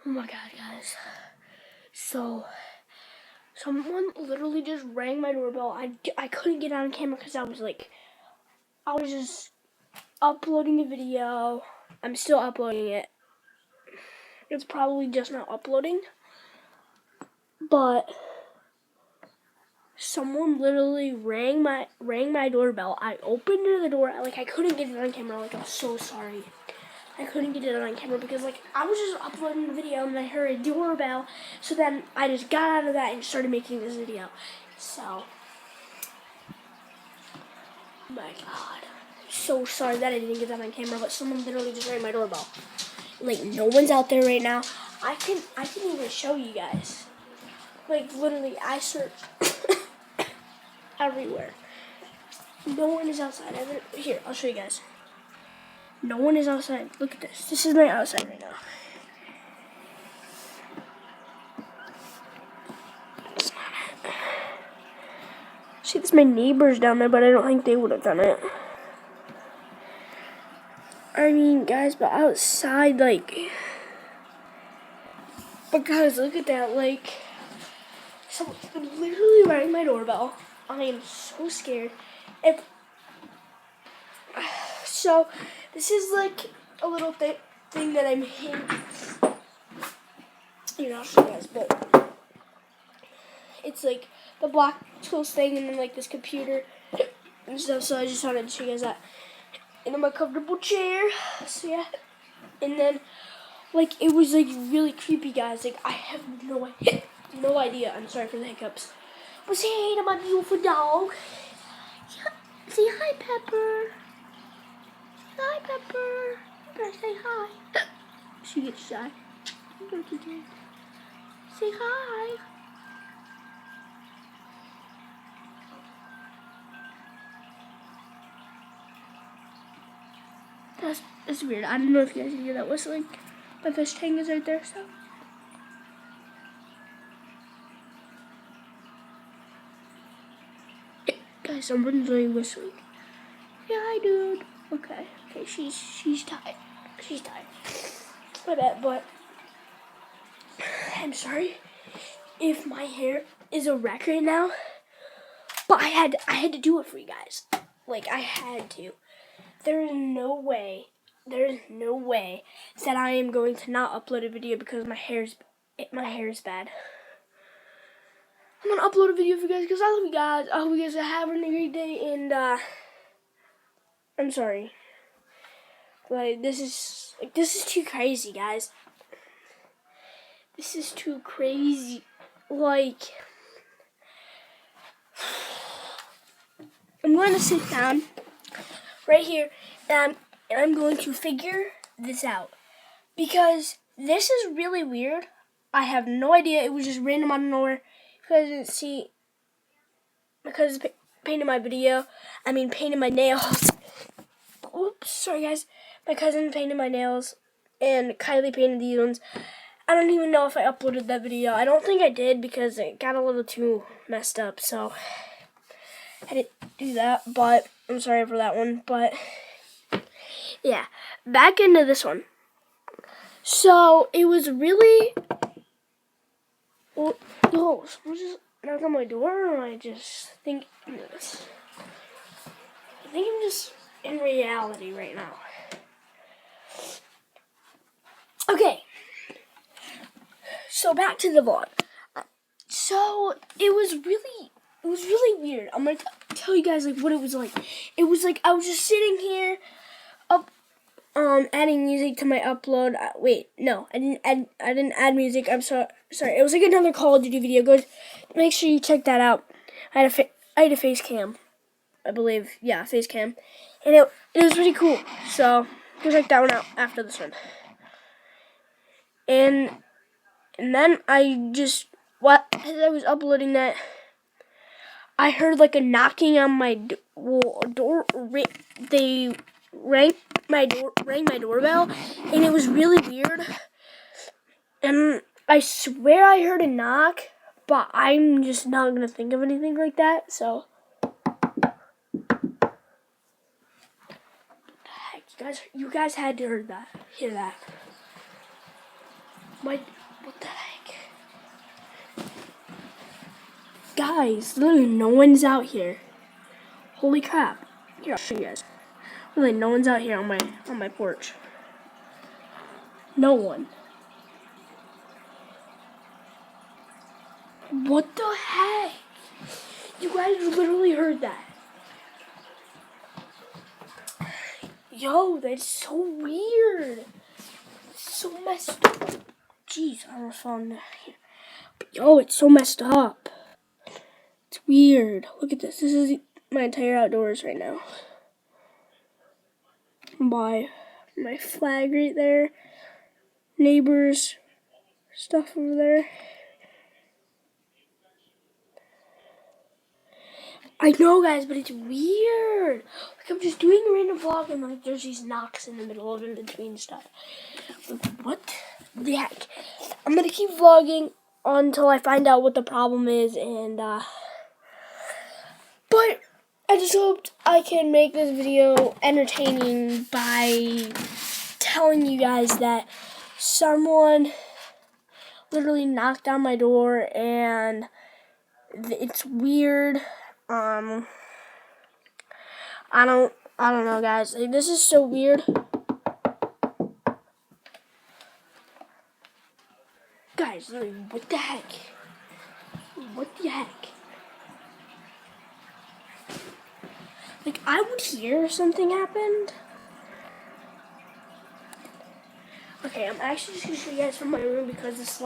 Oh my god, guys. So, someone literally just rang my doorbell. I couldn't get on camera because I was just uploading a video. I'm still uploading it. It's probably just not uploading. But someone literally rang my doorbell. I opened the door. I couldn't get it on camera. I'm so sorry. I couldn't get it on camera because I was just uploading the video and I heard a doorbell. So then I just got out of that and started making this video. So, oh my god. I'm so sorry that I didn't get that on camera, but someone literally just rang my doorbell. No one's out there right now. I can even show you guys. Literally, I searched everywhere. No one is outside. Here, I'll show you guys. No one is outside. Look at this. This is my outside right now. That's not it. See, there's my neighbors down there, but I don't think they would have done it. I mean, guys, but outside, but guys, look at that, someone literally rang my doorbell. I am so scared. So, this is a little thing that I'm here. I'll show you guys, but it's the black tools thing and then this computer and stuff. So I just wanted to show you guys that. And in my comfortable chair. So yeah. And then it was really creepy, guys. I have no idea. I'm sorry for the hiccups. But say hey to my beautiful dog. Say hi, Pepper. Hi, Pepper. Pepper, say hi. She gets shy. Say hi. That's weird. I don't know if you guys can hear that whistling. My fish tank is right there, so. Guys, someone's really whistling. Yeah, hi, dude. Okay, she's tired. She's tired. My bad, but I'm sorry if my hair is a wreck right now. But I had to do it for you guys. I had to. There is no way that I am going to not upload a video because my hair is bad. I'm gonna upload a video for you guys because I love you guys. I hope you guys are having a great day, and I'm sorry. This is too crazy, guys. This is too crazy. I'm going to sit down right here, and I'm going to figure this out because this is really weird. I have no idea. It was just random out of nowhere because I didn't see. Because painted my painted my nails. Oops, sorry guys. My cousin painted my nails, and Kylie painted these ones. I don't even know if I uploaded that video. I don't think I did because it got a little too messed up, so I didn't do that, but I'm sorry for that one. But yeah, back into this one. So it was really. Yo, someone just knocked on my door, or I just think this. I think I'm just in reality right now. Okay. So back to the vlog. So it was really weird. I'm gonna tell you guys what it was like. It was I was just sitting here, adding music to my upload. Wait, no, I didn't add music. I'm sorry. It was another Call of Duty video. Go, make sure you check that out. I had a face cam, I believe. Yeah, face cam, and it was pretty cool. So go check that one out after this one. And then as I was uploading that, I heard a knocking on my door. They rang my doorbell, and it was really weird. And I swear I heard a knock, but I'm just not gonna think of anything like that. So, what the heck, you guys had to hear that. What the heck? Guys, literally no one's out here. Holy crap. Here, I'll show you guys. Literally no one's out here on my porch. No one. What the heck? You guys literally heard that. Yo, that's so weird. It's so messed up. Jeez, I almost found that here. But yo, it's so messed up. It's weird. Look at this. This is my entire outdoors right now. By my flag right there. Neighbors. Stuff over there. I know, guys, but it's weird. Like, I'm just doing a random vlog and like there's these knocks in the middle of in between stuff. Like, what the heck? I'm gonna keep vlogging until I find out what the problem is, and but I just hoped I can make this video entertaining by telling you guys that someone literally knocked on my door and it's weird. I don't know, guys. Like, this is so weird. Guys, like, what the heck? What the heck? Like, I would hear if something happened. Okay, I'm actually just gonna show you guys from my room because this